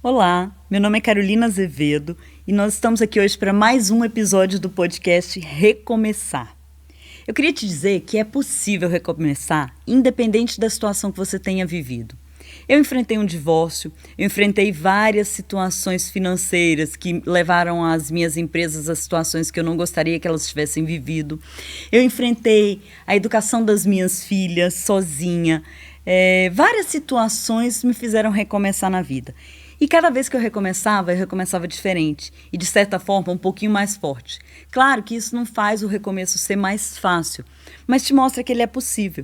Olá, meu nome é Carolina Azevedo e nós estamos aqui hoje para mais um episódio do podcast Recomeçar. Eu queria te dizer que é possível recomeçar independente da situação que você tenha vivido. Eu enfrentei um divórcio, eu enfrentei várias situações financeiras que levaram as minhas empresas a situações que eu não gostaria que elas tivessem vivido. Eu enfrentei a educação das minhas filhas sozinha. Várias situações me fizeram recomeçar na vida. E cada vez que eu recomeçava diferente e, de certa forma, um pouquinho mais forte. Claro que isso não faz o recomeço ser mais fácil, mas te mostra que ele é possível.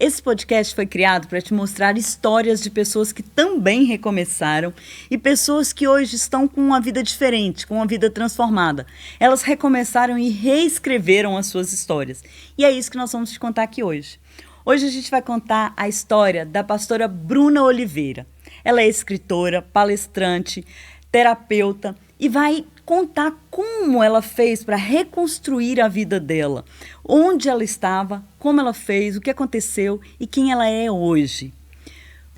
Esse podcast foi criado para te mostrar histórias de pessoas que também recomeçaram e pessoas que hoje estão com uma vida diferente, com uma vida transformada. Elas recomeçaram e reescreveram as suas histórias. E é isso que nós vamos te contar aqui hoje. Hoje a gente vai contar a história da pastora Bruna Oliveira. Ela é escritora, palestrante, terapeuta e vai contar como ela fez para reconstruir a vida dela, onde ela estava, como ela fez, o que aconteceu e quem ela é hoje.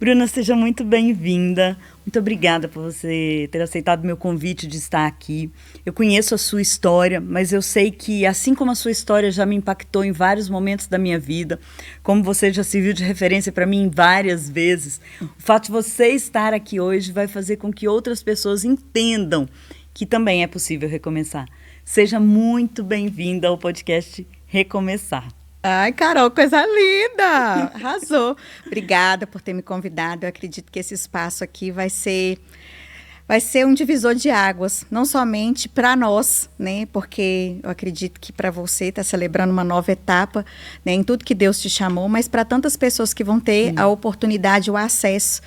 Bruna, seja muito bem-vinda. Muito obrigada por você ter aceitado meu convite de estar aqui. Eu conheço a sua história, mas eu sei que, assim como a sua história já me impactou em vários momentos da minha vida, como você já serviu de referência para mim várias vezes, o fato de você estar aqui hoje vai fazer com que outras pessoas entendam que também é possível recomeçar. Seja muito bem-vinda ao podcast Recomeçar. Ai, Carol, coisa linda! Arrasou. Obrigada por ter me convidado. Eu acredito que esse espaço aqui vai ser um divisor de águas, não somente para nós, né? Porque eu acredito que para você está celebrando uma nova etapa, né, em tudo que Deus te chamou, mas para tantas pessoas que vão ter a oportunidade, o acesso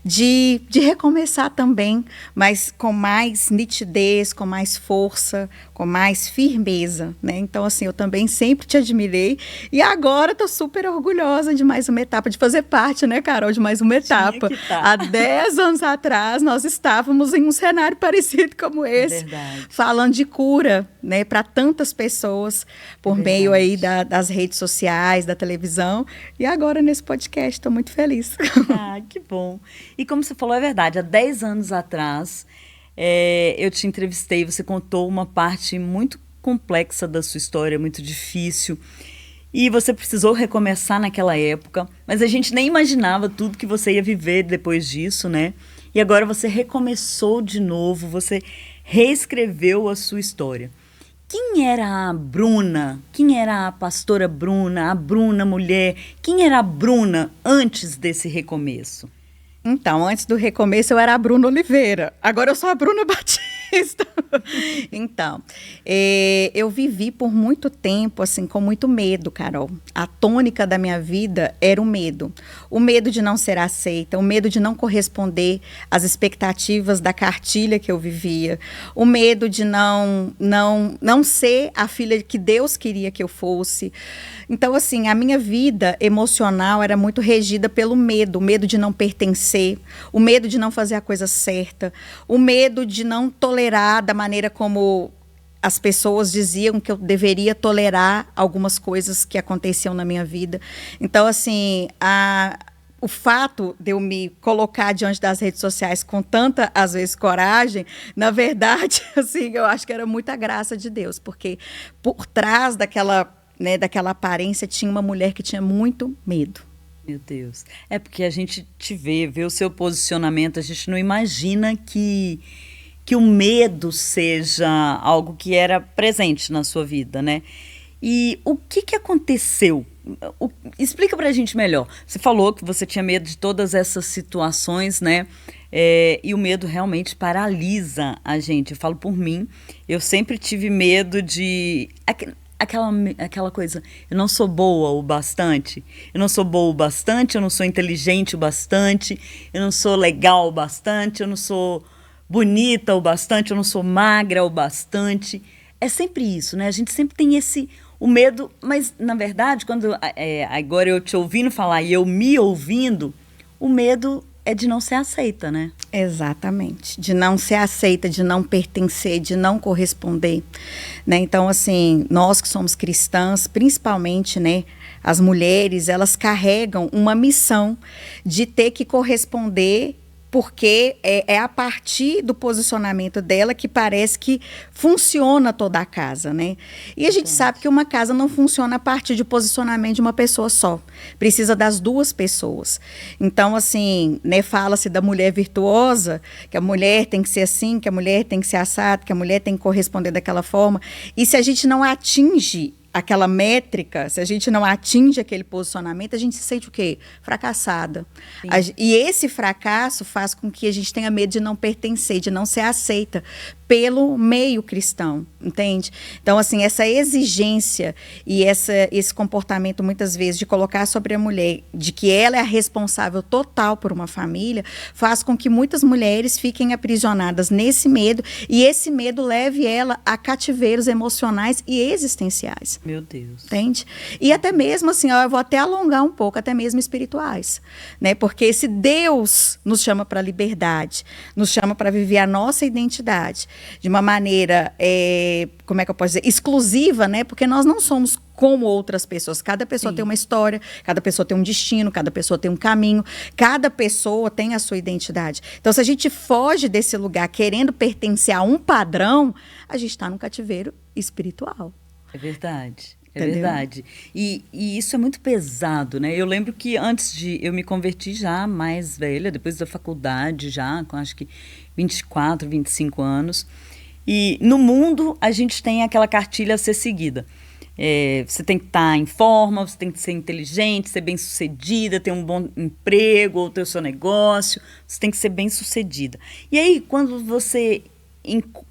de recomeçar também, mas com mais nitidez, com mais força, com mais firmeza, né? Então, assim, eu também sempre te admirei e agora estou super orgulhosa de mais uma etapa, de fazer parte, né, Carol, de mais uma etapa. Há 10 anos atrás, nós estávamos em um cenário parecido como esse, falando de cura, né, para tantas pessoas, por meio aí das redes sociais, da televisão, e agora nesse podcast, estou muito feliz. Ah, que bom. E como você falou, é verdade, há 10 anos atrás, eu te entrevistei, você contou uma parte muito complexa da sua história, muito difícil, e você precisou recomeçar naquela época, mas a gente nem imaginava tudo que você ia viver depois disso, né? E agora você recomeçou de novo, você reescreveu a sua história. Quem era a Bruna? Quem era a pastora Bruna, a Bruna mulher? Quem era a Bruna antes desse recomeço? Então, antes do recomeço eu era a Bruna Oliveira, agora eu sou a Bruna Batista. Então, eu vivi por muito tempo, assim, com muito medo, Carol. A tônica da minha vida era o medo. O medo de não ser aceita, o medo de não corresponder às expectativas da cartilha que eu vivia, o medo de não ser a filha que Deus queria que eu fosse. Então, assim, a minha vida emocional era muito regida pelo medo, o medo de não pertencer, o medo de não fazer a coisa certa, o medo de não tolerar da maneira como as pessoas diziam que eu deveria tolerar algumas coisas que aconteciam na minha vida. Então, assim, o fato de eu me colocar diante das redes sociais com tanta, às vezes, coragem, na verdade, assim, eu acho que era muita graça de Deus, porque por trás daquela aparência tinha uma mulher que tinha muito medo. Meu Deus. É porque a gente te vê o seu posicionamento, a gente não imagina que o medo seja algo que era presente na sua vida, né? E o que aconteceu? Explica pra gente melhor. Você falou que você tinha medo de todas essas situações, né? E o medo realmente paralisa a gente. Eu falo por mim, eu sempre tive medo de... Aquela coisa, eu não sou boa o bastante, eu não sou inteligente o bastante, eu não sou legal o bastante, eu não sou bonita o bastante, eu não sou magra o bastante. É sempre isso, né? A gente sempre tem o medo, mas na verdade, quando agora eu te ouvindo falar e eu me ouvindo, o medo é de não ser aceita, né? Exatamente, de não ser aceita, de não pertencer, de não corresponder, né? Então, assim, nós que somos cristãs, principalmente, né, as mulheres, elas carregam uma missão de ter que corresponder porque é a partir do posicionamento dela que parece que funciona toda a casa, né? E a gente sabe que uma casa não funciona a partir de posicionamento de uma pessoa só. Precisa das duas pessoas. Então, assim, né, fala-se da mulher virtuosa, que a mulher tem que ser assim, que a mulher tem que ser assada, que a mulher tem que corresponder daquela forma. E se a gente não atinge aquela métrica, se a gente não atinge aquele posicionamento, a gente se sente o quê? Fracassada. E esse fracasso faz com que a gente tenha medo de não pertencer, de não ser aceita pelo meio cristão, entende? Então, assim, essa exigência e esse comportamento, muitas vezes, de colocar sobre a mulher, de que ela é a responsável total por uma família, faz com que muitas mulheres fiquem aprisionadas nesse medo, e esse medo leve ela a cativeiros emocionais e existenciais. Meu Deus. Entende? E até mesmo, assim, eu vou até alongar um pouco, até mesmo espirituais, né? Porque se Deus nos chama para a liberdade, nos chama para viver a nossa identidade, de uma maneira, como é que eu posso dizer, exclusiva, né? Porque nós não somos como outras pessoas. Cada pessoa tem uma história, cada pessoa tem um destino, cada pessoa tem um caminho, cada pessoa tem a sua identidade. Então, se a gente foge desse lugar querendo pertencer a um padrão, a gente está num cativeiro espiritual. É verdade. É verdade. E isso é muito pesado, né? Eu lembro que eu me converti já mais velha, depois da faculdade já, com acho que 24, 25 anos. E no mundo a gente tem aquela cartilha a ser seguida. Você tem que estar em forma, você tem que ser inteligente, ser bem-sucedida, ter um bom emprego ou ter o seu negócio, você tem que ser bem-sucedida. E aí, quando você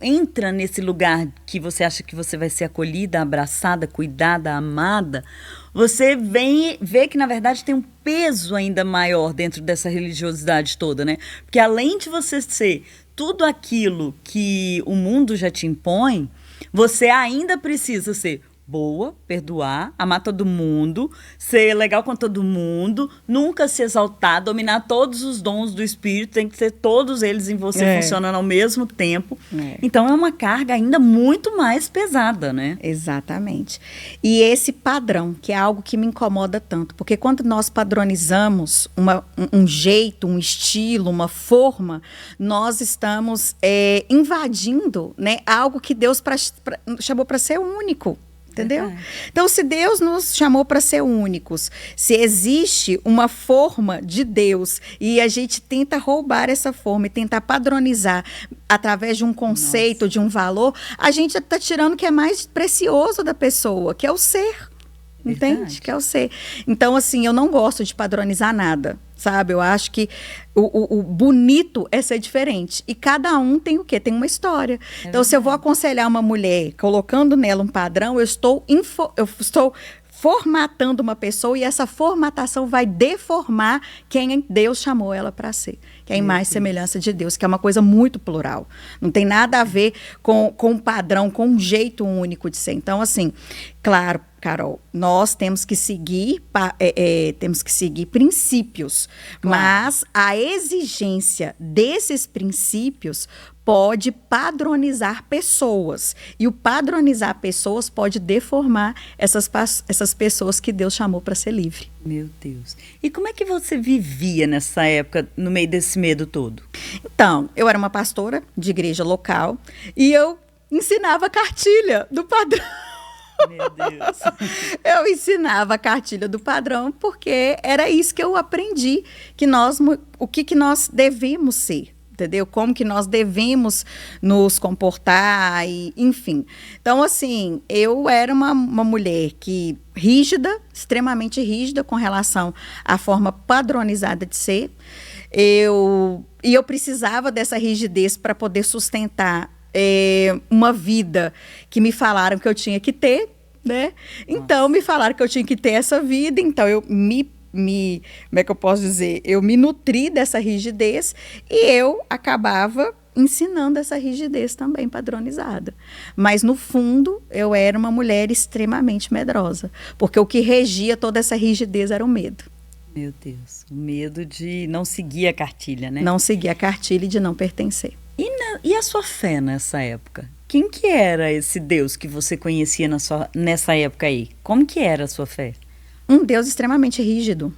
entra nesse lugar que você acha que você vai ser acolhida, abraçada, cuidada, amada, você vê que, na verdade, tem um peso ainda maior dentro dessa religiosidade toda, né? Porque além de você ser tudo aquilo que o mundo já te impõe, você ainda precisa ser boa, perdoar, amar todo mundo, ser legal com todo mundo, nunca se exaltar, dominar todos os dons do Espírito, tem que ser todos eles em você funcionando ao mesmo tempo. Então é uma carga ainda muito mais pesada, né? Exatamente. E esse padrão, que é algo que me incomoda tanto, porque quando nós padronizamos um jeito, um estilo, uma forma, nós estamos invadindo, né, algo que Deus chamou para ser único. Entendeu? Então, se Deus nos chamou para ser únicos, se existe uma forma de Deus e a gente tenta roubar essa forma e tentar padronizar através de um conceito, de um valor, a gente está tirando o que é mais precioso da pessoa, que é o ser. Entende? Que é o ser. Então, assim, eu não gosto de padronizar nada, sabe? Eu acho que o bonito é ser diferente. E cada um tem o quê? Tem uma história. Então, se eu vou aconselhar uma mulher, colocando nela um padrão, eu estou formatando uma pessoa, e essa formatação vai deformar quem Deus chamou ela para ser, que é a imagem e semelhança de Deus, que é uma coisa muito plural. Não tem nada a ver com um padrão, com um jeito único de ser. Então, assim, claro, Carol, nós temos que seguir princípios, mas a exigência desses princípios pode padronizar pessoas, e o padronizar pessoas pode deformar essas pessoas que Deus chamou para ser livre. Meu Deus. E como é que você vivia nessa época, no meio desse medo todo? Então, eu era uma pastora de igreja local e eu ensinava a cartilha do padrão. Meu Deus. Eu ensinava a cartilha do padrão porque era isso que eu aprendi, o que nós devemos ser, entendeu? Como que nós devemos nos comportar, e, enfim. Então, assim, eu era uma mulher rígida, extremamente rígida com relação à forma padronizada de ser. E eu precisava dessa rigidez para poder sustentar uma vida que me falaram que eu tinha que ter, né? Então, me falaram que eu tinha que ter essa vida, então eu como é que eu posso dizer? Eu me nutri dessa rigidez e eu acabava ensinando essa rigidez também padronizada. Mas, no fundo, eu era uma mulher extremamente medrosa, porque o que regia toda essa rigidez era o medo. Meu Deus, o medo de não seguir a cartilha, né? Não seguir a cartilha e de não pertencer. E a sua fé nessa época? Quem que era esse Deus que você conhecia nessa época aí? Como que era a sua fé? Um Deus extremamente rígido.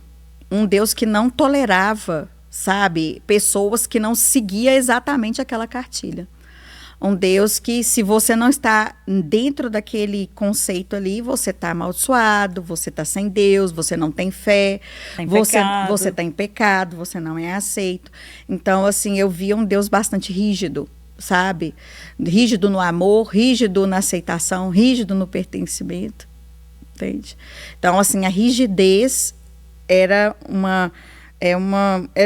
Um Deus que não tolerava sabe? Pessoas que não seguiam exatamente aquela cartilha. Um Deus que, se você não está dentro daquele conceito ali, você está amaldiçoado, você está sem Deus, você não tem fé, você está em pecado, você não é aceito. Então, assim, eu via um Deus bastante rígido, sabe? Rígido no amor, rígido na aceitação, rígido no pertencimento, entende? Então, assim, a rigidez era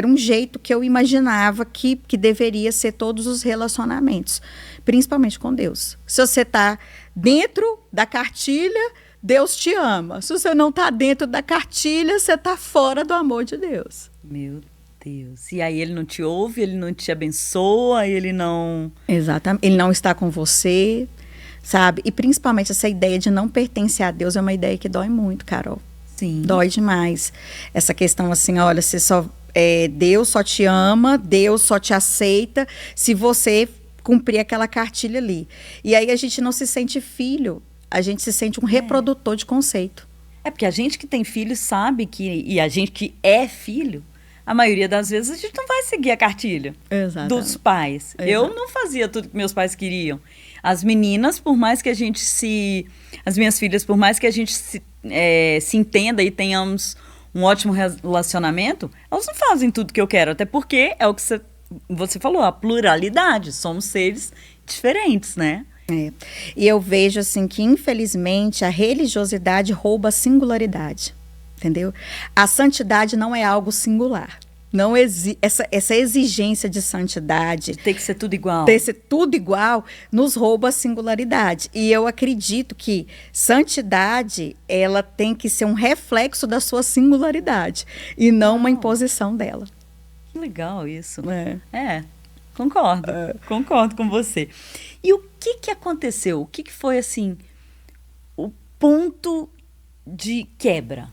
um jeito que eu imaginava que deveria ser todos os relacionamentos, principalmente com Deus. Se você está dentro da cartilha, Deus te ama. Se você não está dentro da cartilha, você está fora do amor de Deus. Meu Deus. E aí ele não te ouve, ele não te abençoa, ele não... Exatamente. Ele não está com você, sabe? E principalmente essa ideia de não pertencer a Deus é uma ideia que dói muito, Carol. Sim. Dói demais. Essa questão assim, olha, Deus só te ama, Deus só te aceita se você cumprir aquela cartilha ali. E aí a gente não se sente filho, a gente se sente um reprodutor de conceito. É porque a gente que tem filho sabe e a gente que é filho, a maioria das vezes a gente não vai seguir a cartilha dos pais. Exato. Eu não fazia tudo que meus pais queriam. As meninas, por mais que a gente as minhas filhas, por mais que a gente se entenda e tenhamos um ótimo relacionamento, elas não fazem tudo que eu quero, até porque é o que você falou, a pluralidade, somos seres diferentes, né? E eu vejo assim que infelizmente a religiosidade rouba a singularidade, entendeu? A santidade não é algo singular. Não essa exigência de santidade, tem que ser tudo igual. Ter ser tudo igual, nos rouba a singularidade. E eu acredito que santidade, ela tem que ser um reflexo da sua singularidade e não uma imposição dela. Que legal isso. Concordo. Concordo com você. E o que aconteceu? O que foi, assim, o ponto de quebra?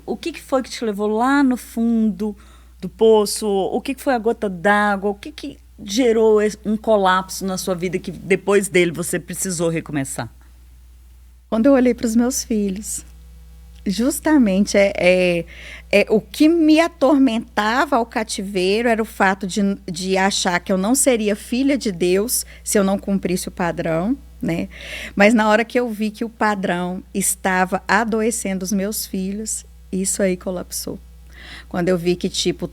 O que foi que te levou lá no fundo do poço? O que foi a gota d'água? O que gerou um colapso na sua vida que depois dele você precisou recomeçar? Quando eu olhei para os meus filhos, justamente o que me atormentava ao cativeiro era o fato de achar que eu não seria filha de Deus se eu não cumprisse o padrão. Né? Mas na hora que eu vi que o padrão estava adoecendo os meus filhos, isso aí colapsou. Quando eu vi que, tipo,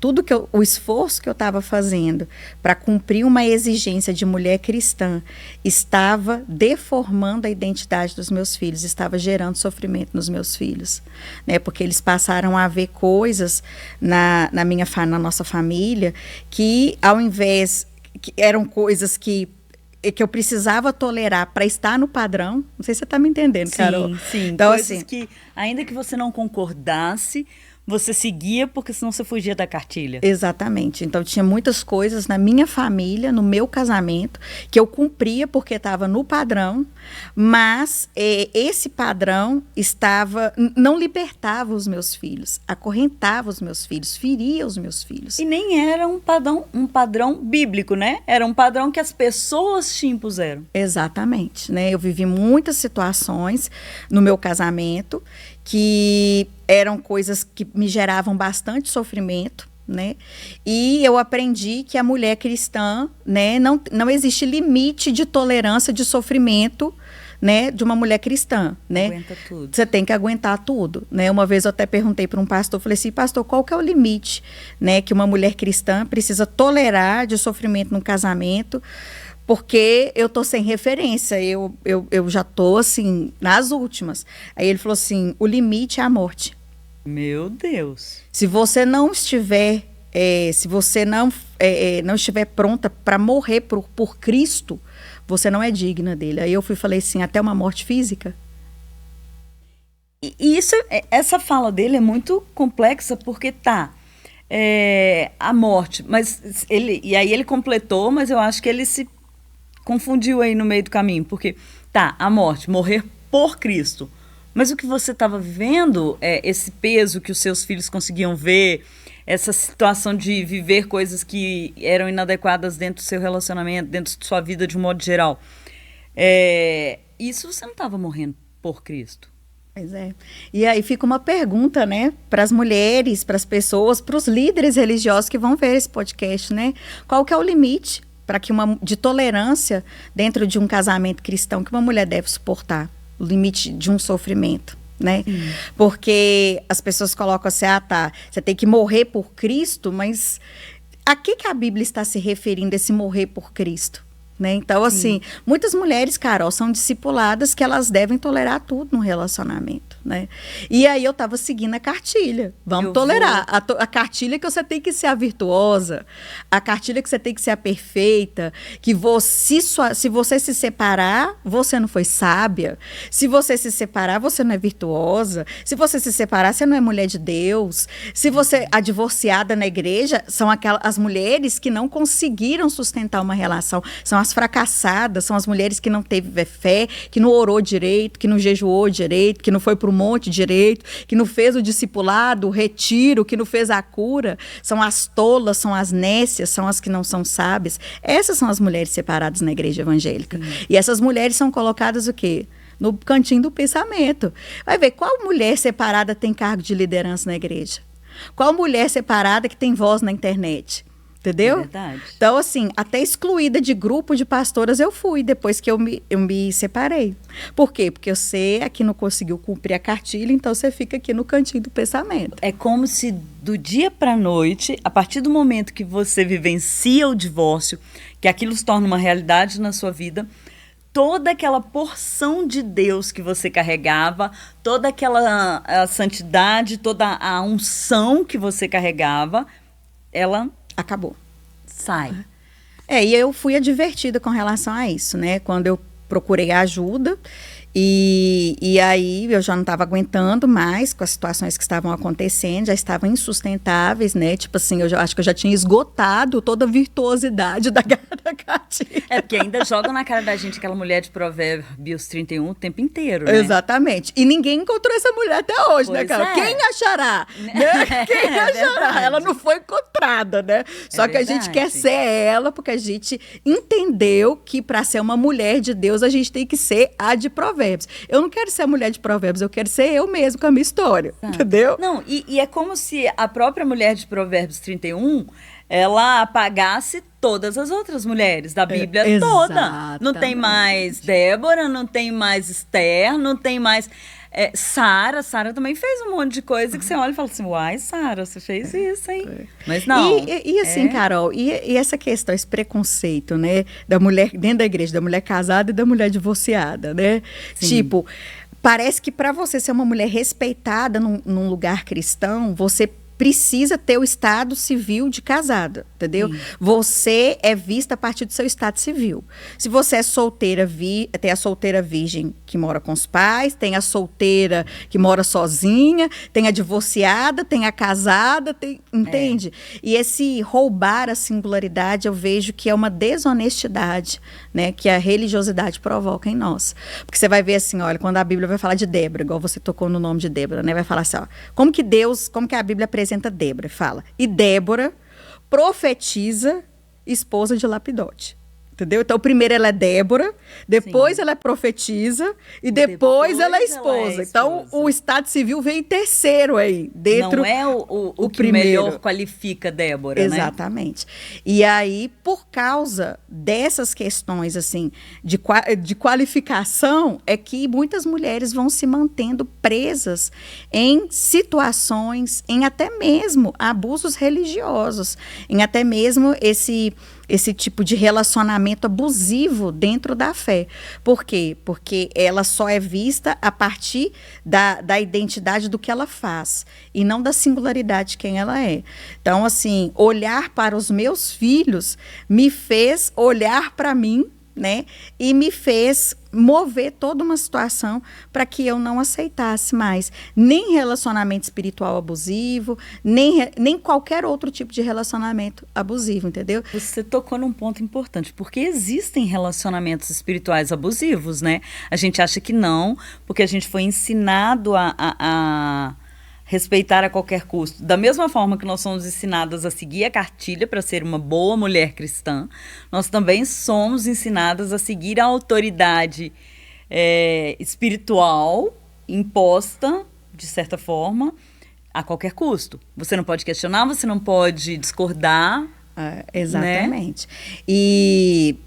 o esforço que eu estava fazendo para cumprir uma exigência de mulher cristã estava deformando a identidade dos meus filhos, estava gerando sofrimento nos meus filhos, né? Porque eles passaram a ver coisas na nossa família que, ao invés, que eram coisas que eu precisava tolerar para estar no padrão. Não sei se você está me entendendo, Carol. Sim. Então, coisas assim, que, ainda que você não concordasse, você seguia porque senão você fugia da cartilha. Exatamente. Então, tinha muitas coisas na minha família, no meu casamento, que eu cumpria porque estava no padrão, mas esse padrão não libertava os meus filhos, acorrentava os meus filhos, feria os meus filhos. E nem era um padrão bíblico, né? Era um padrão que as pessoas te impuseram. Exatamente, né? Eu vivi muitas situações no meu casamento que eram coisas que me geravam bastante sofrimento, né? E eu aprendi que a mulher cristã, né, não existe limite de tolerância de sofrimento, né, de uma mulher cristã, né? Aguenta tudo. Você tem que aguentar tudo, né? Uma vez eu até perguntei para um pastor, falei assim, pastor, qual que é o limite, né, que uma mulher cristã precisa tolerar de sofrimento no casamento? Porque eu tô sem referência, eu já tô assim, nas últimas. Aí ele falou assim, o limite é a morte. Meu Deus. Se você não estiver, não estiver pronta para morrer por Cristo, você não é digna dele. Aí eu falei assim, até uma morte física. E essa fala dele é muito complexa, porque a morte, mas e aí ele completou, mas eu acho que ele se confundiu aí no meio do caminho, porque a morte, morrer por Cristo, mas o que você estava vivendo, esse peso que os seus filhos conseguiam ver, essa situação de viver coisas que eram inadequadas dentro do seu relacionamento, dentro de sua vida de um modo geral, isso você não estava morrendo por Cristo. Pois é. E aí fica uma pergunta, né, para as mulheres, para as pessoas, para os líderes religiosos que vão ver esse podcast, né? Qual que é o limite para que de tolerância dentro de um casamento cristão que uma mulher deve suportar? O limite de um sofrimento, né? Porque as pessoas colocam assim, você tem que morrer por Cristo, mas a que a Bíblia está se referindo esse morrer por Cristo? Né? Então, assim, muitas mulheres, Carol, são discipuladas que elas devem tolerar tudo no relacionamento, né? E aí eu tava seguindo a cartilha. Vamos tolerar. A cartilha que você tem que ser a virtuosa, a cartilha que você tem que ser a perfeita, que se você se separar, você não foi sábia. Se você se separar, você não é virtuosa. Se você se separar, você não é mulher de Deus. Se você, a divorciada na igreja, são as mulheres que não conseguiram sustentar uma relação, são as fracassadas, são as mulheres que não teve fé, que não orou direito, que não jejuou direito, que não foi para o monte direito, que não fez o discipulado, o retiro, que não fez a cura. São as tolas, são as nécias, são as que não são sábias. Essas são as mulheres separadas na igreja evangélica. E essas mulheres são colocadas o quê? No cantinho do pensamento. Vai ver qual mulher separada tem cargo de liderança na igreja? Qual mulher separada que tem voz na internet? Entendeu? É verdade. Então, assim, até excluída de grupo de pastoras eu fui, depois que eu me separei. Por quê? Porque você aqui não conseguiu cumprir a cartilha, então você fica aqui no cantinho do pensamento. É como se do dia para a noite, a partir do momento que você vivencia o divórcio, que aquilo se torna uma realidade na sua vida, toda aquela porção de Deus que você carregava, toda aquela a santidade, toda a unção que você carregava, ela acabou. Sai. E eu fui advertida com relação a isso, né? Quando eu procurei ajuda e aí eu já não estava aguentando mais com as situações que estavam acontecendo, já estavam insustentáveis, né? Tipo assim, acho que eu já tinha esgotado toda a virtuosidade da cartilha. É porque ainda joga na cara da gente aquela mulher de Provérbios 31 o tempo inteiro, né? Exatamente. E ninguém encontrou essa mulher até hoje, né, cara? É. Quem achará? Né? Quem achará? Ela não foi encontrada, né? Só que a gente quer ser ela porque a gente entendeu que para ser uma mulher de Deus a gente tem que ser a de Provérbios. Eu não quero ser a mulher de Provérbios, eu quero ser eu mesmo com a minha história, entendeu? Não, e é como se a própria mulher de Provérbios 31, ela apagasse todas as outras mulheres da Bíblia toda. Não tem mais Débora, não tem mais Esther, não tem mais... Sara também fez um monte de coisa que você olha e fala assim, uai, Sara, você fez isso, hein? Mas não. E assim, Carol, e essa questão, esse preconceito, né, da mulher dentro da igreja, da mulher casada e da mulher divorciada, né? Sim. Tipo, parece que para você ser uma mulher respeitada num lugar cristão, você precisa ter o estado civil de casada, entendeu? Sim. Você é vista a partir do seu estado civil. Se você é solteira, tem a solteira virgem que mora com os pais, tem a solteira que mora sozinha, tem a divorciada, tem a casada, entende? E esse roubar a singularidade, eu vejo que é uma desonestidade, né, que a religiosidade provoca em nós. Porque você vai ver assim, olha, quando a Bíblia vai falar de Débora, igual você tocou no nome de Débora, né, vai falar assim, ó, como que a Bíblia apresenta Débora? Fala, e Débora profetiza esposa de Lapidote. Entendeu? Então, primeiro ela é Débora, depois ela é profetiza e depois ela é esposa. Então, o Estado Civil vem em terceiro aí. Dentro não é o que melhor qualifica Débora, exatamente. Né? E aí, por causa dessas questões, assim, de qualificação, é que muitas mulheres vão se mantendo presas em situações, em até mesmo abusos religiosos, em até mesmo esse tipo de relacionamento abusivo dentro da fé. Por quê? Porque ela só é vista a partir da identidade do que ela faz e não da singularidade de quem ela é. Então, assim, olhar para os meus filhos me fez olhar para mim, né? E me fez mover toda uma situação para que eu não aceitasse mais nem relacionamento espiritual abusivo, nem qualquer outro tipo de relacionamento abusivo, entendeu? Você tocou num ponto importante, porque existem relacionamentos espirituais abusivos, né? A gente acha que não, porque a gente foi ensinado a respeitar a qualquer custo. Da mesma forma que nós somos ensinadas a seguir a cartilha para ser uma boa mulher cristã, nós também somos ensinadas a seguir a autoridade espiritual imposta, de certa forma, a qualquer custo. Você não pode questionar, você não pode discordar. Exatamente. Né? E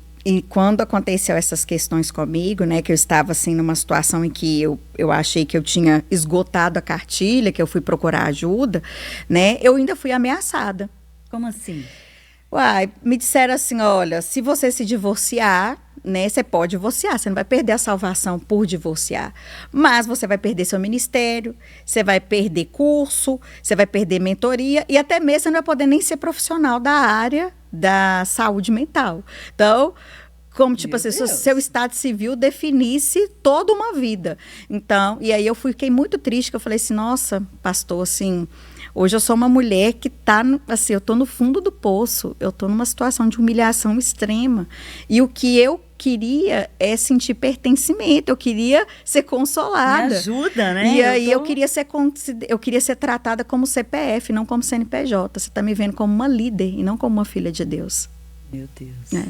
quando aconteceu essas questões comigo, né, que eu estava assim numa situação em que eu achei que eu tinha esgotado a cartilha, que eu fui procurar ajuda, né, eu ainda fui ameaçada. Como assim? Uai, me disseram assim, olha, se você se divorciar, né, você pode divorciar, você não vai perder a salvação por divorciar, mas você vai perder seu ministério, você vai perder curso, você vai perder mentoria e até mesmo você não vai poder nem ser profissional da área da saúde mental. Então, como tipo assim, seu estado civil definisse toda uma vida. Então, e aí eu fiquei muito triste, que eu falei assim, nossa, pastor, assim, hoje eu sou uma mulher que está, assim, eu estou no fundo do poço, eu estou numa situação de humilhação extrema. E o que eu queria é sentir pertencimento, eu queria ser consolada. Me ajuda, né? E aí eu queria ser tratada como CPF, não como CNPJ. Você está me vendo como uma líder e não como uma filha de Deus. Meu Deus.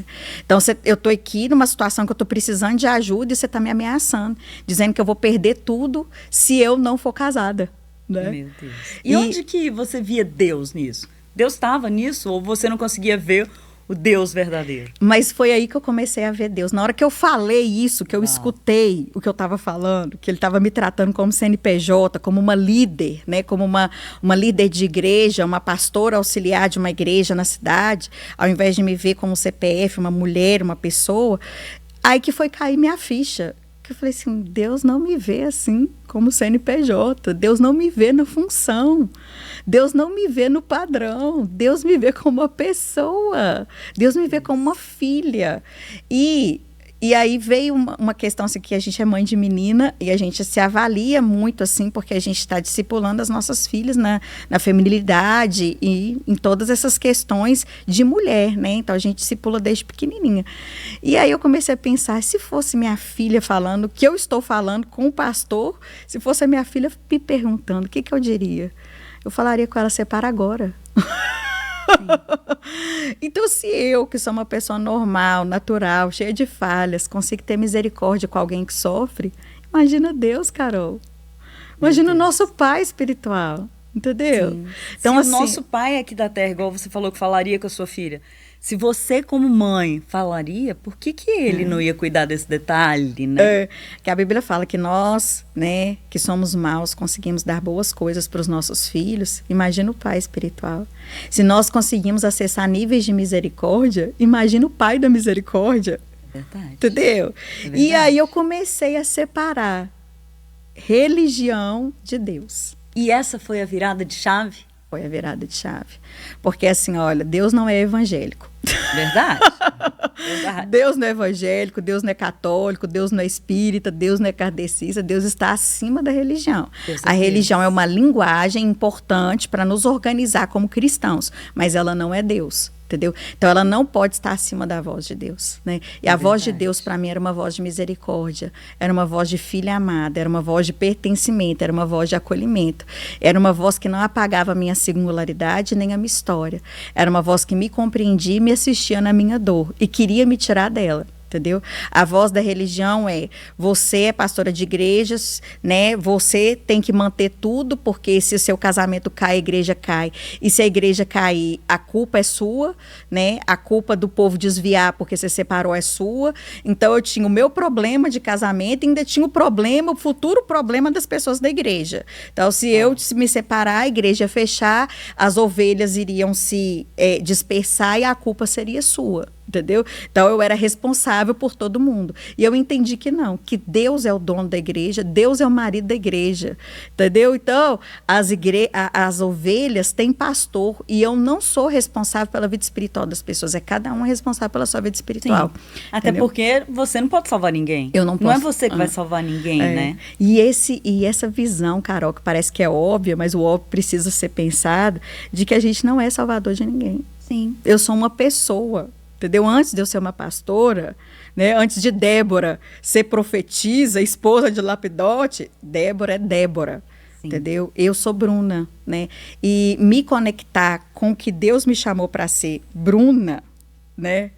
Então, eu estou aqui numa situação que eu estou precisando de ajuda e você está me ameaçando, dizendo que eu vou perder tudo se eu não for casada. Né? Meu Deus. E onde que você via Deus nisso? Deus estava nisso ou você não conseguia ver o Deus verdadeiro? Mas foi aí que eu comecei a ver Deus. Na hora que eu falei isso, que eu escutei o que eu estava falando, que ele estava me tratando como CNPJ, como uma líder, né? Como uma líder de igreja, uma pastora auxiliar de uma igreja na cidade, ao invés de me ver como CPF, uma mulher, uma pessoa, aí que foi cair minha ficha. Eu falei assim, Deus não me vê assim como CNPJ, Deus não me vê na função, Deus não me vê no padrão, Deus me vê como uma pessoa, Deus me vê como uma filha. E aí veio uma questão assim, que a gente é mãe de menina e a gente se avalia muito assim, porque a gente está discipulando as nossas filhas na feminilidade e em todas essas questões de mulher, né? Então a gente discipula desde pequenininha. E aí eu comecei a pensar, se fosse minha filha falando o que eu estou falando com o pastor, se fosse a minha filha me perguntando, o que eu diria? Eu falaria com ela, separa agora. Então, se eu, que sou uma pessoa normal, natural, cheia de falhas, consigo ter misericórdia com alguém que sofre, imagina Deus, Carol. Imagina o nosso pai espiritual, entendeu? Sim. Então, se assim, o nosso pai aqui da terra, igual você falou que falaria com a sua filha, se você como mãe falaria, por que ele não ia cuidar desse detalhe, né? Que a Bíblia fala que nós, né, que somos maus, conseguimos dar boas coisas para os nossos filhos. Imagina o pai espiritual. Se nós conseguimos acessar níveis de misericórdia, imagina o pai da misericórdia. Verdade. Entendeu? E aí eu comecei a separar religião de Deus. E essa foi a virada de chave? Foi a virada de chave. Porque assim, olha, Deus não é evangélico. Verdade. Verdade. Deus não é evangélico, Deus não é católico, Deus não é espírita, Deus não é kardecista, Deus está acima da religião. A religião é uma linguagem importante para nos organizar como cristãos, mas ela não é Deus. Entendeu? Então ela não pode estar acima da voz de Deus, né? E a voz de Deus para mim era uma voz de misericórdia, era uma voz de filha amada, era uma voz de pertencimento, era uma voz de acolhimento, era uma voz que não apagava a minha singularidade nem a minha história, era uma voz que me compreendia e me assistia na minha dor e queria me tirar dela. Entendeu? A voz da religião é, você é pastora de igrejas, né? Você tem que manter tudo, porque se o seu casamento cai, a igreja cai. E se a igreja cair, a culpa é sua, né? A culpa do povo desviar porque você separou é sua. Então eu tinha o meu problema de casamento e ainda tinha o futuro problema das pessoas da igreja. Então se eu me separar, a igreja ia fechar, as ovelhas iriam se dispersar e a culpa seria sua. Entendeu? Então eu era responsável por todo mundo. E eu entendi que não, que Deus é o dono da igreja, Deus é o marido da igreja. Entendeu? Então, as ovelhas têm pastor e eu não sou responsável pela vida espiritual das pessoas. É cada um responsável pela sua vida espiritual. Sim. Até porque você não pode salvar ninguém. Eu não posso. Não é você que vai salvar ninguém, né? E essa visão, Carol, que parece que é óbvia, mas o óbvio precisa ser pensado, de que a gente não é salvador de ninguém. Sim. Eu sou uma pessoa. Entendeu? Antes de eu ser uma pastora, né? Antes de Débora ser profetisa, esposa de Lapidote, Débora é Débora. Sim. Entendeu? Eu sou Bruna, né? E me conectar com o que Deus me chamou para ser Bruna, né?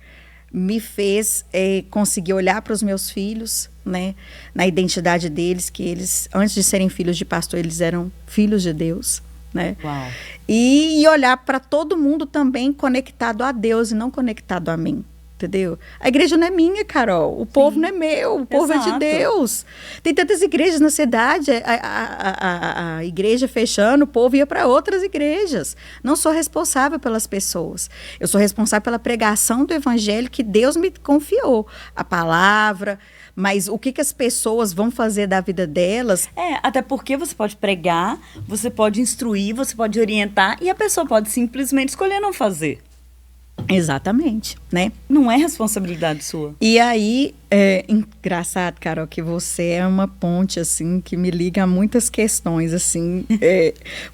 me fez conseguir olhar para os meus filhos, né, na identidade deles, que eles, antes de serem filhos de pastor, eles eram filhos de Deus, né? Uau. E olhar para todo mundo também conectado a Deus e não conectado a mim. Entendeu? A igreja não é minha, Carol. O povo não é meu, o povo é de Deus. Tem tantas igrejas na cidade, a igreja fechando, o povo ia para outras igrejas. Não sou responsável pelas pessoas. Eu sou responsável pela pregação do evangelho que Deus me confiou. A palavra, mas o que as pessoas vão fazer da vida delas... Até porque você pode pregar, você pode instruir, você pode orientar e a pessoa pode simplesmente escolher não fazer. Exatamente, né? Não é responsabilidade sua. E aí, é engraçado, Carol, que você é uma ponte, assim, que me liga a muitas questões, assim.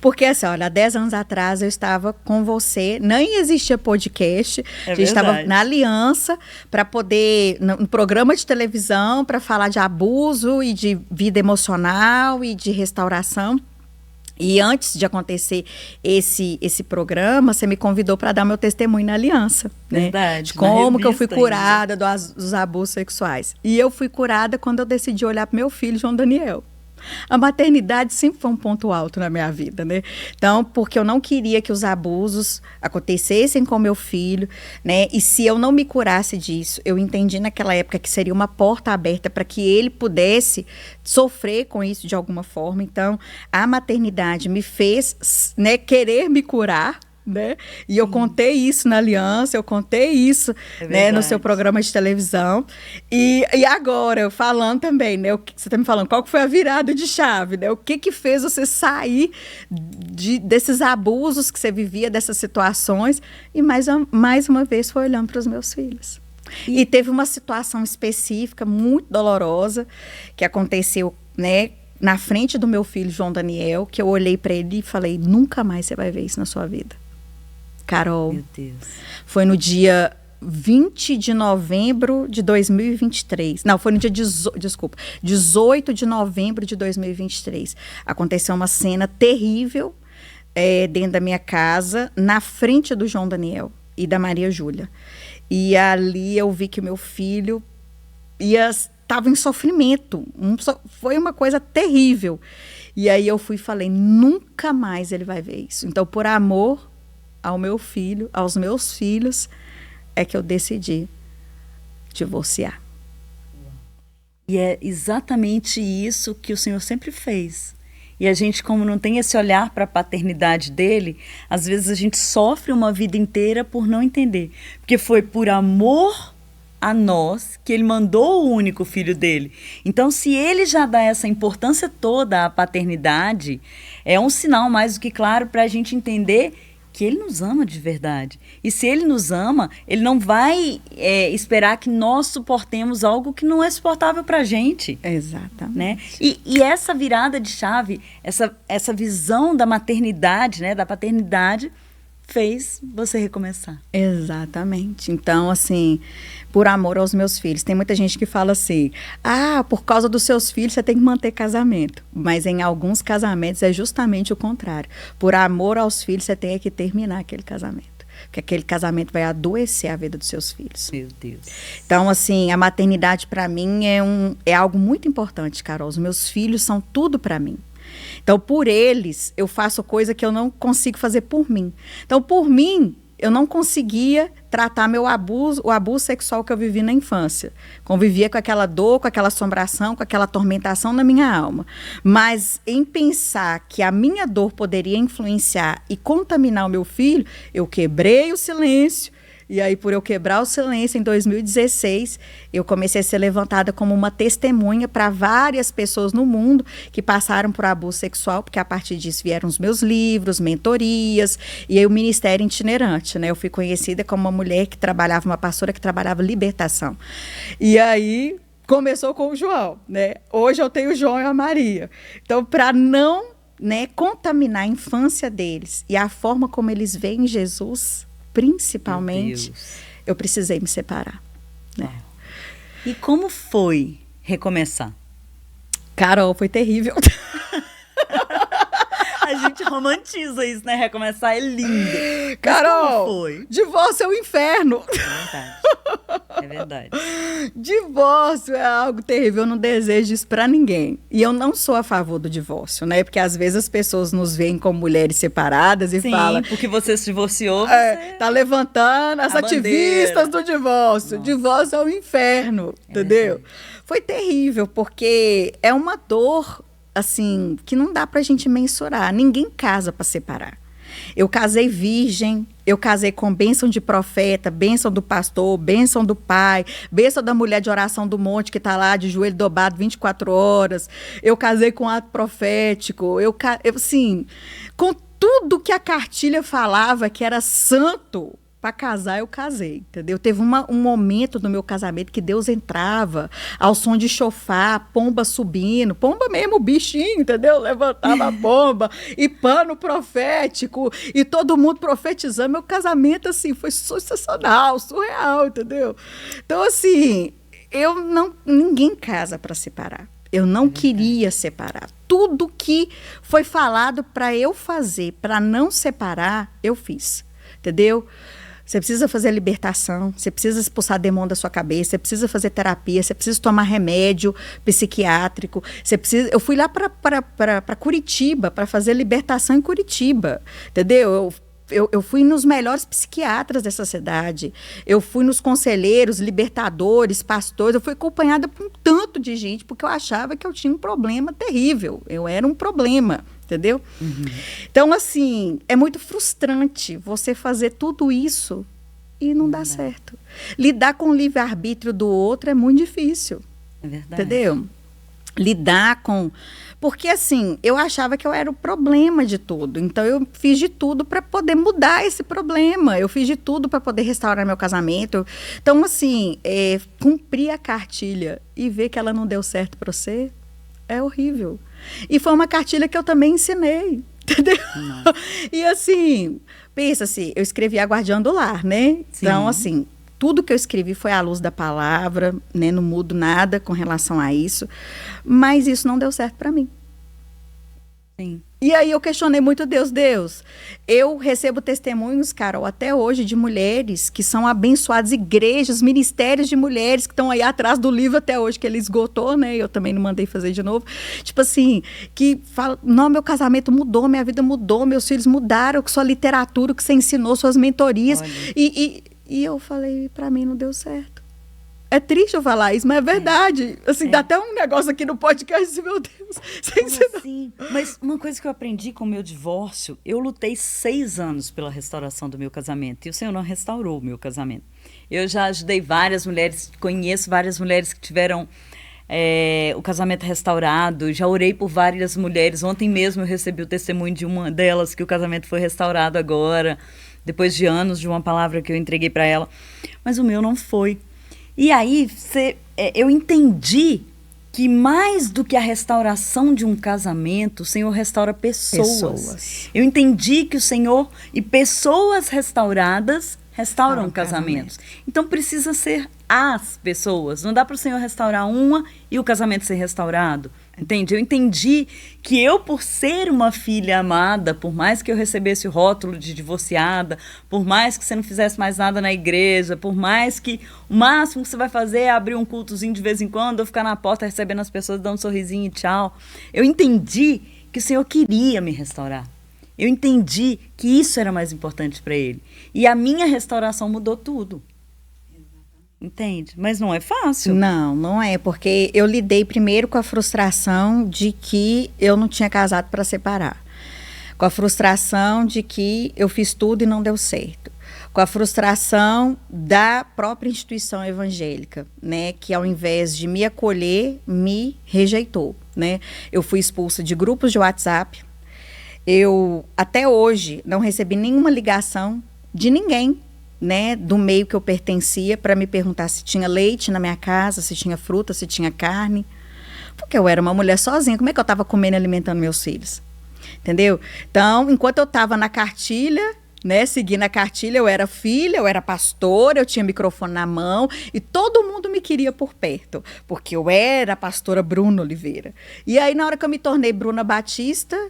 Porque, assim, olha, há 10 anos atrás eu estava com você, nem existia podcast, a gente estava na aliança para poder, no programa de televisão, para falar de abuso e de vida emocional e de restauração. E antes de acontecer esse programa, você me convidou para dar meu testemunho na aliança, né? Verdade. De como que eu fui curada dos abusos sexuais. E eu fui curada quando eu decidi olhar para meu filho, João Daniel. A maternidade sempre foi um ponto alto na minha vida, né? Então, porque eu não queria que os abusos acontecessem com meu filho, né? E se eu não me curasse disso, eu entendi naquela época que seria uma porta aberta para que ele pudesse sofrer com isso de alguma forma. Então, a maternidade me fez, né, querer me curar, né? E eu contei isso na aliança, eu contei isso, né, no seu programa de televisão. E agora, falando também, né? Você está me falando, qual que foi a virada de chave, né? O que fez você sair desses abusos que você vivia, dessas situações, e mais uma vez foi olhando para os meus filhos. E teve uma situação específica, muito dolorosa, que aconteceu, né, na frente do meu filho, João Daniel, que eu olhei para ele e falei, nunca mais você vai ver isso na sua vida. Carol, meu Deus. Foi no dia 20 de novembro de 2023. Não, foi no dia 18 de novembro de 2023. Aconteceu uma cena terrível dentro da minha casa, na frente do João Daniel e da Maria Júlia. E ali eu vi que meu filho estava em sofrimento. Foi uma coisa terrível. E aí eu fui e falei, nunca mais ele vai ver isso. Então, por amor ao meu filho, aos meus filhos, é que eu decidi divorciar. E é exatamente isso que o Senhor sempre fez. E a gente, como não tem esse olhar para a paternidade dele, às vezes a gente sofre uma vida inteira por não entender. Porque foi por amor a nós que ele mandou o único filho dele. Então, se ele já dá essa importância toda à paternidade, é um sinal mais do que claro para a gente entender que ele nos ama de verdade. E se ele nos ama, ele não vai esperar que nós suportemos algo que não é suportável para a gente. Exatamente. Né? E essa virada de chave, essa visão da maternidade, né, da paternidade, fez você recomeçar. Exatamente. Então, assim, por amor aos meus filhos. Tem muita gente que fala assim, por causa dos seus filhos você tem que manter casamento. Mas em alguns casamentos é justamente o contrário. Por amor aos filhos você tem que terminar aquele casamento. Porque aquele casamento vai adoecer a vida dos seus filhos. Meu Deus. Então, assim, a maternidade para mim é algo muito importante, Carol. Os meus filhos são tudo para mim. Então, por eles, eu faço coisa que eu não consigo fazer por mim. Então, por mim, eu não conseguia tratar o abuso sexual que eu vivi na infância. Convivia com aquela dor, com aquela assombração, com aquela atormentação na minha alma. Mas em pensar que a minha dor poderia influenciar e contaminar o meu filho, eu quebrei o silêncio. E aí, por eu quebrar o silêncio, em 2016, eu comecei a ser levantada como uma testemunha para várias pessoas no mundo que passaram por abuso sexual, porque a partir disso vieram os meus livros, mentorias, e aí o ministério itinerante, né? Eu fui conhecida como uma mulher que trabalhava, uma pastora que trabalhava libertação. E aí, começou com o João, né? Hoje eu tenho o João e a Maria. Então, para não, né, contaminar a infância deles e a forma como eles veem Jesus, principalmente, eu precisei me separar. Né? E como foi recomeçar? Carol, foi terrível. A gente romantiza isso, né? Recomeçar é lindo. Carol, mas como foi? Divórcio é o inferno. É verdade. É verdade. Divórcio é algo terrível, eu não desejo isso pra ninguém. E eu não sou a favor do divórcio, né? Porque às vezes as pessoas nos veem como mulheres separadas e Sim, falam... porque você se divorciou, você... tá levantando as ativistas do divórcio. Nossa. Divórcio é o inferno, entendeu? Verdade. Foi terrível, porque é uma dor, assim, que não dá pra gente mensurar. Ninguém casa pra separar. Eu casei virgem, eu casei com bênção de profeta, bênção do pastor, bênção do pai, bênção da mulher de oração do monte que está lá de joelho dobrado 24 horas. Eu casei com ato profético, assim, com tudo que a cartilha falava que era santo. Para casar, eu casei, entendeu? Teve um momento no meu casamento que Deus entrava ao som de chofar, pomba subindo, pomba mesmo, bichinho, entendeu? Levantava a pomba, e pano profético, e todo mundo profetizando. Meu casamento, assim, foi sensacional, surreal, entendeu? Então, assim, ninguém casa para separar. Eu não queria separar. Tudo que foi falado para eu fazer, para não separar, eu fiz, entendeu? Você precisa fazer libertação, você precisa expulsar demônio da sua cabeça, você precisa fazer terapia, você precisa tomar remédio psiquiátrico, você precisa... Eu fui lá para Curitiba, para fazer libertação em Curitiba, entendeu? Eu fui nos melhores psiquiatras dessa cidade, eu fui nos conselheiros, libertadores, pastores, eu fui acompanhada por um tanto de gente, porque eu achava que eu tinha um problema terrível, eu era um problema. Entendeu? Uhum. Então, assim, é muito frustrante você fazer tudo isso e não dar certo. Lidar com o livre-arbítrio do outro é muito difícil. É verdade. Entendeu? Lidar com... Porque, assim, eu achava que eu era o problema de tudo. Então, eu fiz de tudo para poder mudar esse problema. Eu fiz de tudo para poder restaurar meu casamento. Então, assim, cumprir a cartilha e ver que ela não deu certo para você é horrível. E foi uma cartilha que eu também ensinei, entendeu? E assim, pensa assim, eu escrevi A Guardiã do Lar, né? Sim. Então, assim, tudo que eu escrevi foi à luz da palavra, né? Não mudo nada com relação a isso. Mas isso não deu certo para mim. Sim. E aí eu questionei muito Deus, eu recebo testemunhos, Carol, até hoje, de mulheres que são abençoadas, igrejas, ministérios de mulheres que estão aí atrás do livro até hoje, que ele esgotou, né? Eu também não mandei fazer de novo. Tipo assim, que fala, não, meu casamento mudou, minha vida mudou, meus filhos mudaram, que sua literatura, que você ensinou, suas mentorias. E eu falei, para mim não deu certo. É triste eu falar isso, mas é verdade. Assim, dá até um negócio aqui no podcast, meu Deus. Assim? Mas uma coisa que eu aprendi com o meu divórcio, eu lutei 6 anos pela restauração do meu casamento. E o Senhor não restaurou o meu casamento. Eu já ajudei várias mulheres, conheço várias mulheres que tiveram o casamento restaurado. Já orei por várias mulheres. Ontem mesmo eu recebi o testemunho de uma delas que o casamento foi restaurado agora, depois de anos de uma palavra que eu entreguei para ela. Mas o meu não foi. E aí, eu entendi que mais do que a restauração de um casamento, o Senhor restaura pessoas. Eu entendi que o Senhor e pessoas restauradas restauram casamentos. Então, precisa ser as pessoas. Não dá para o Senhor restaurar uma e o casamento ser restaurado. Entende? Eu entendi que eu, por ser uma filha amada, por mais que eu recebesse o rótulo de divorciada, por mais que você não fizesse mais nada na igreja, por mais que o máximo que você vai fazer é abrir um cultozinho de vez em quando, ou ficar na porta recebendo as pessoas, dando um sorrisinho e tchau. Eu entendi que o Senhor queria me restaurar. Eu entendi que isso era mais importante para Ele. E a minha restauração mudou tudo. Entende? Mas não é fácil. Não é, porque eu lidei primeiro com a frustração de que eu não tinha casado para separar. Com a frustração de que eu fiz tudo e não deu certo. Com a frustração da própria instituição evangélica, né, que ao invés de me acolher, me rejeitou, né? Eu fui expulsa de grupos de WhatsApp. Eu, até hoje, não recebi nenhuma ligação de ninguém, né, do meio que eu pertencia, para me perguntar se tinha leite na minha casa, se tinha fruta, se tinha carne. Porque eu era uma mulher sozinha, como é que eu estava comendo e alimentando meus filhos? Entendeu? Então, enquanto eu estava na cartilha, né, seguindo a cartilha, eu era filha, eu era pastora, eu tinha microfone na mão e todo mundo me queria por perto, porque eu era a pastora Bruna Oliveira. E aí, na hora que eu me tornei Bruna Batista,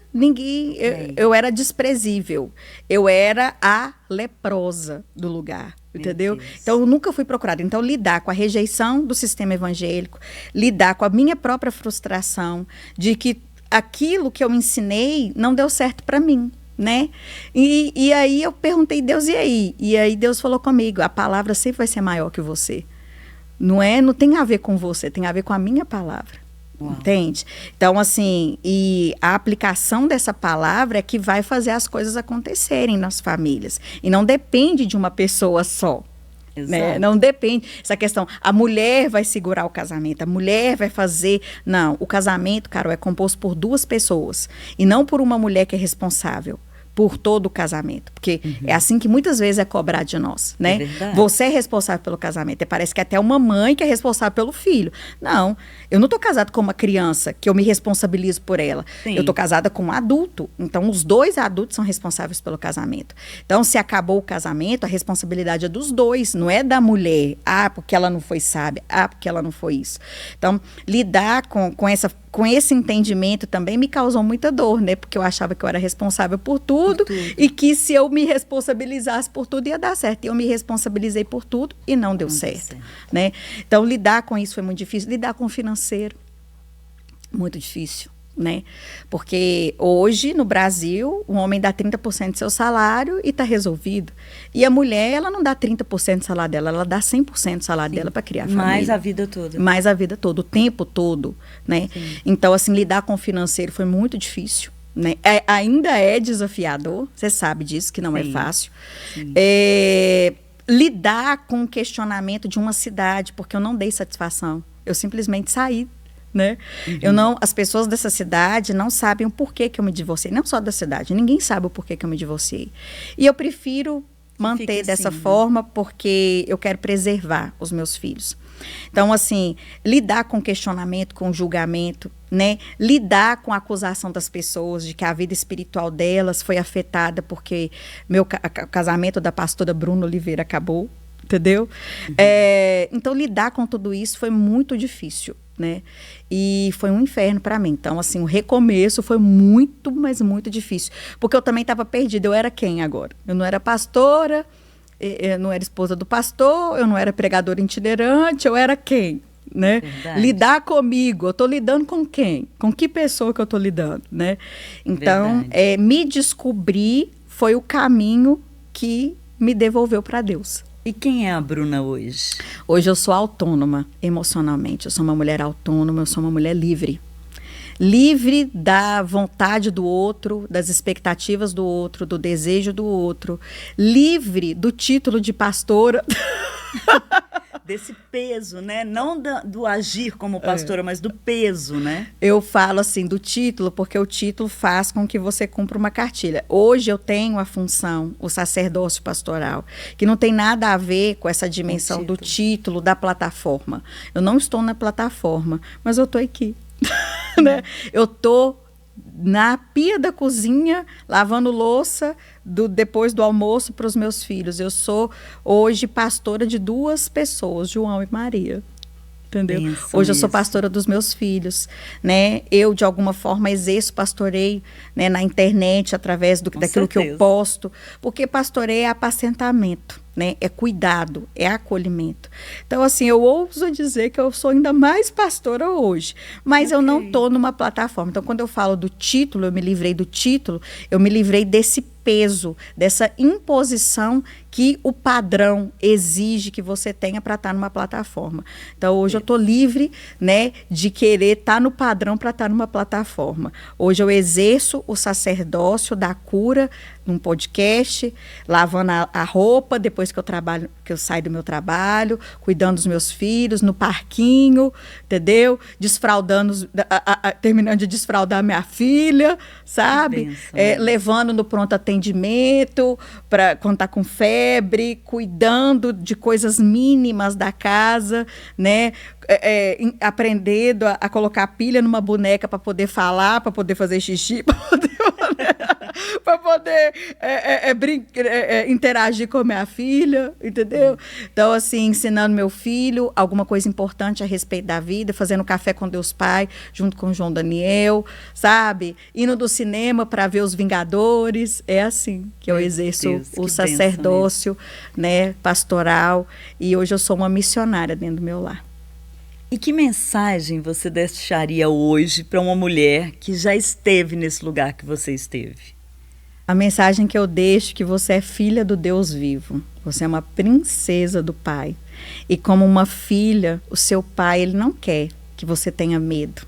eu era desprezível. Eu era a leprosa do lugar. entendeu? Então, eu nunca fui procurada. Então, lidar com a rejeição do sistema evangélico, lidar com a minha própria frustração de que aquilo que eu ensinei não deu certo para mim, né? E aí eu perguntei, Deus, e aí? E aí Deus falou comigo, a palavra sempre vai ser maior que você. Não tem a ver com você, tem a ver com a minha palavra. Uau. Entende? Então, assim, e a aplicação dessa palavra é que vai fazer as coisas acontecerem nas famílias. E não depende de uma pessoa só. Né? Não depende. Essa questão, a mulher vai segurar o casamento, a mulher vai fazer. Não, o casamento, Carol, é composto por duas pessoas. E não por uma mulher que é responsável por todo o casamento, porque é assim que muitas vezes é cobrado de nós, né? Você é responsável pelo casamento, e parece que até uma mãe que é responsável pelo filho. Não, eu não estou casada com uma criança que eu me responsabilizo por ela. Sim. Eu estou casada com um adulto, então os dois adultos são responsáveis pelo casamento. Então, se acabou o casamento, a responsabilidade é dos dois, não é da mulher. Ah, porque ela não foi sábia, ah, porque ela não foi isso. Então, lidar com esse entendimento também me causou muita dor, né? Porque eu achava que eu era responsável por tudo. E que se eu me responsabilizasse por tudo ia dar certo. E eu me responsabilizei por tudo e não deu certo, né? Então, lidar com isso foi muito difícil. Lidar com o financeiro, muito difícil, né? Porque hoje, no Brasil, o homem dá 30% do seu salário e está resolvido. E a mulher, ela não dá 30% do salário dela, ela dá 100% do salário dela para criar a família. Mais a vida toda. Mais a vida toda, o tempo todo, né? Sim. Então, assim, lidar com o financeiro foi muito difícil. Né? Ainda é desafiador, você sabe disso, que não é fácil. Lidar com o questionamento de uma cidade, porque eu não dei satisfação, eu simplesmente saí. Né? As pessoas dessa cidade não sabem o porquê que eu me divorciei, não só da cidade, ninguém sabe o porquê que eu me divorciei. E eu prefiro manter dessa forma, porque eu quero preservar os meus filhos. Então, assim, lidar com questionamento, com julgamento, né? Lidar com a acusação das pessoas de que a vida espiritual delas foi afetada porque o casamento da pastora Bruna Oliveira acabou, entendeu? Então, lidar com tudo isso foi muito difícil, né? E foi um inferno para mim. Então, assim, o recomeço foi muito, mas muito difícil. Porque eu também estava perdida. Eu era quem agora? Eu não era pastora, eu não era esposa do pastor, eu não era pregadora itinerante, eu era quem? Né? Lidar comigo, eu estou lidando com quem? Com que pessoa que eu estou lidando? Né? Então, me descobrir foi o caminho que me devolveu para Deus. E quem é a Bruna hoje? Hoje eu sou autônoma emocionalmente, eu sou uma mulher autônoma, eu sou uma mulher livre. Livre da vontade do outro, das expectativas do outro, do desejo do outro. Livre do título de pastora. Desse peso, né? Não do agir como pastora, mas do peso, né? Eu falo assim do título, porque o título faz com que você cumpra uma cartilha. Hoje eu tenho a função, o sacerdócio pastoral, que não tem nada a ver com essa dimensão do título da plataforma. Eu não estou na plataforma, mas eu estou aqui. Né? Eu estou na pia da cozinha, lavando louça depois do almoço para os meus filhos. Eu sou hoje pastora de 2 pessoas, João e Maria. Entendeu? Hoje eu sou pastora dos meus filhos, né? Eu, de alguma forma, exerço pastoreio, né, na internet, através daquilo que eu posto, porque pastoreio é apacentamento, né? É cuidado, é acolhimento. Então, assim, eu ouso dizer que eu sou ainda mais pastora hoje, mas eu não estou numa plataforma. Então, quando eu falo do título, eu me livrei do título, eu me livrei desse peso, dessa imposição que o padrão exige que você tenha para estar numa plataforma. Então, hoje eu estou livre, né, de querer estar no padrão para estar numa plataforma. Hoje eu exerço o sacerdócio da cura num podcast, lavando a roupa depois que eu saio do meu trabalho, cuidando dos meus filhos, no parquinho, entendeu? Desfraldando, terminando de desfraldar minha filha, sabe? Levando no pronto atendimento, quando está com febre, cuidando de coisas mínimas da casa, né? Aprendendo a colocar pilha numa boneca para poder falar, para poder fazer xixi, para poder para poder interagir com minha filha, entendeu? Então, assim, ensinando meu filho alguma coisa importante a respeito da vida, fazendo café com Deus Pai, junto com o João Daniel, sabe? Indo do cinema para ver os Vingadores. É assim que eu exerço o sacerdócio, né, pastoral. E hoje eu sou uma missionária dentro do meu lar. E que mensagem você deixaria hoje para uma mulher que já esteve nesse lugar que você esteve? A mensagem que eu deixo é que você é filha do Deus vivo. Você é uma princesa do Pai. E como uma filha, o seu pai, ele não quer que você tenha medo.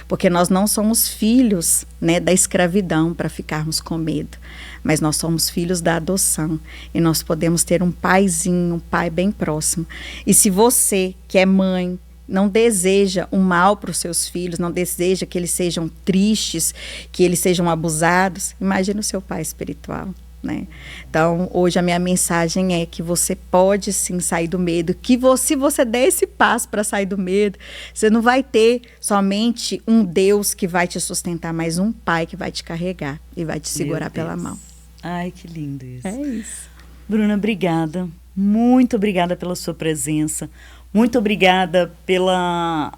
Porque nós não somos filhos, né, da escravidão para ficarmos com medo. Mas nós somos filhos da adoção. E nós podemos ter um paizinho, um pai bem próximo. E se você, que é mãe, não deseja o mal para os seus filhos, não deseja que eles sejam tristes, que eles sejam abusados, imagina o seu pai espiritual, né? Então, hoje a minha mensagem é que você pode sim sair do medo, que se você der esse passo para sair do medo, você não vai ter somente um Deus que vai te sustentar, mas um pai que vai te carregar e vai te segurar pela mão. Ai, que lindo isso. É isso. Bruna, obrigada. Muito obrigada pela sua presença. Muito obrigada pela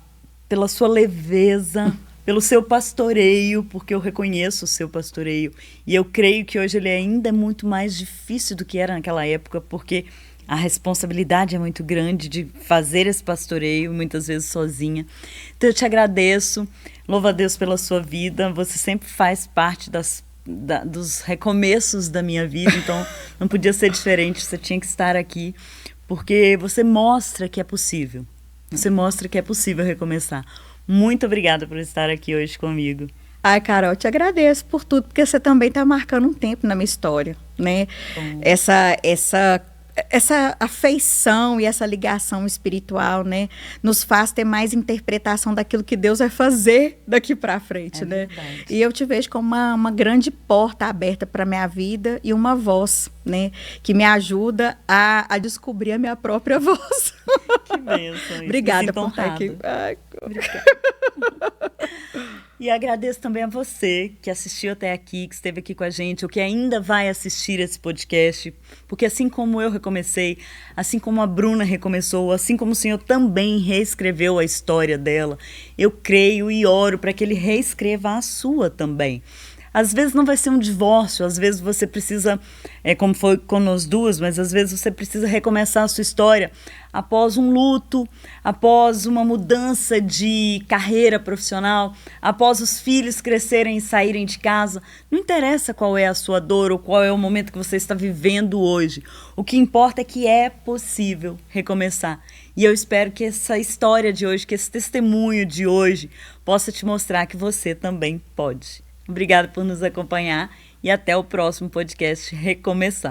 sua leveza, pelo seu pastoreio, porque eu reconheço o seu pastoreio. E eu creio que hoje ele ainda é muito mais difícil do que era naquela época, porque a responsabilidade é muito grande de fazer esse pastoreio, muitas vezes sozinha. Então eu te agradeço, louvo a Deus pela sua vida. Você sempre faz parte dos recomeços da minha vida, então não podia ser diferente, você tinha que estar aqui. Porque você mostra que é possível. Você mostra que é possível recomeçar. Muito obrigada por estar aqui hoje comigo. Ai, Carol, te agradeço por tudo, porque você também está marcando um tempo na minha história, né? Essa afeição e essa ligação espiritual, né, nos faz ter mais interpretação daquilo que Deus vai fazer daqui para frente, né? Verdade. E eu te vejo como uma grande porta aberta para minha vida e uma voz, né, que me ajuda a descobrir a minha própria voz. Que bênção. Obrigada por estar aqui. Ai, obrigada. E agradeço também a você que assistiu até aqui, que esteve aqui com a gente, ou que ainda vai assistir esse podcast, porque assim como eu recomecei, assim como a Bruna recomeçou, assim como o Senhor também reescreveu a história dela, eu creio e oro para que Ele reescreva a sua também. Às vezes não vai ser um divórcio, às vezes você precisa, como foi com nós duas, mas às vezes você precisa recomeçar a sua história após um luto, após uma mudança de carreira profissional, após os filhos crescerem e saírem de casa. Não interessa qual é a sua dor ou qual é o momento que você está vivendo hoje. O que importa é que é possível recomeçar. E eu espero que essa história de hoje, que esse testemunho de hoje possa te mostrar que você também pode. Obrigada por nos acompanhar e até o próximo podcast Recomeçar.